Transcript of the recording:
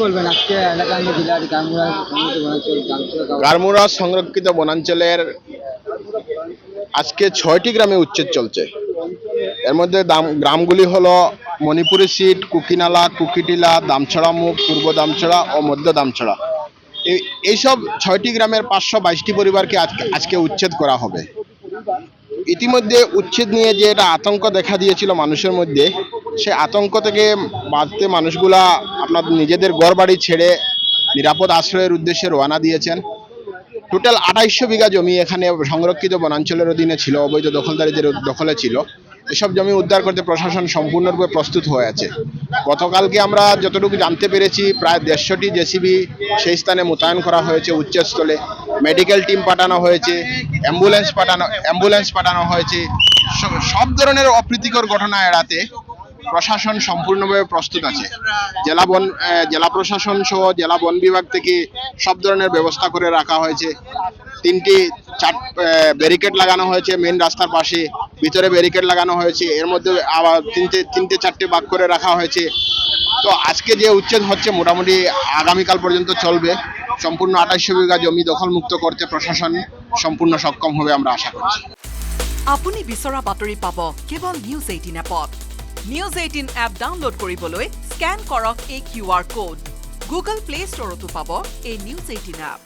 বলবেন আজকে এলাকার জেলার গারমুড়া সংরক্ষিত বনাঞ্চলের আজকে 6টি গ্রামে উচ্ছেদ চলছে। এর মধ্যে গ্রামগুলি হলো মণিপুরি সিট, কুকিনালা, কুকিটিলা, দামছড়ামুখ, পূর্ব দামছড়া ও মধ্য দামছড়া। এইসব 6টি গ্রামের 522টি পরিবারকে আজকে উচ্ছেদ করা হবে। ইতিমধ্যে উচ্ছেদ নিয়ে যে একটা আতঙ্ক দেখা দিয়েছিল মানুষের মধ্যে, সে আতঙ্ক থেকে বাঁচতে মানুষগুলা আপনার নিজেদের ঘরবাড়ি ছেড়ে নিরাপদ আশ্রয়ের উদ্দেশ্যে রওনা দিয়েছেন। টোটাল 2800 বিঘা জমি এখানে সংরক্ষিত বনাঞ্চলের অধীনে ছিল, অবৈধ দখলদারীদের দখলে ছিল। এসব জমি উদ্ধার করতে প্রশাসন সম্পূর্ণরূপে প্রস্তুত হয়ে আছে। গতকালকে আমরা যতটুকু জানতে পেরেছি, প্রায় 150টি জেসিবি সেই স্থানে মোতায়েন করা হয়েছে উচ্ছেদস্থলে। মেডিকেল টিম পাঠানো হয়েছে, অ্যাম্বুলেন্স পাঠানো হয়েছে। সব ধরনের অপ্রীতিকর ঘটনা এড়াতে প্রশাসন সম্পূর্ণভাবে প্রস্তুত আছে। জেলা প্রশাসন সহ জেলা বন বিভাগ থেকে সব ধরনের ব্যবস্থা করে রাখা হয়েছে। 3টি ব্যারিকেড লাগানো হয়েছে মেন রাস্তার পাশে, ভিতরে ব্যারিকেড লাগানো হয়েছে। এর মধ্যে আবার তিনটে চারটে ভাগ করে রাখা হয়েছে। তো আজকে যে উচ্ছেদ হচ্ছে মোটামুটি আগামীকাল পর্যন্ত চলবে। সম্পূর্ণ 2800 বিঘা জমি দখলমুক্ত করতে প্ৰশাসন সম্পূর্ণ সক্ষম হবে আমরা আশা করছি। আপুনি বিচৰা বাতৰি পাব কেৱল নিউজ 18 এপত। নিউজ 18 এপ ডাউনলোড কৰিবলৈ স্কেন কৰক এই QR কোড। গুগল প্লে ষ্টৰতো পাব এই নিউজ 18 এপ।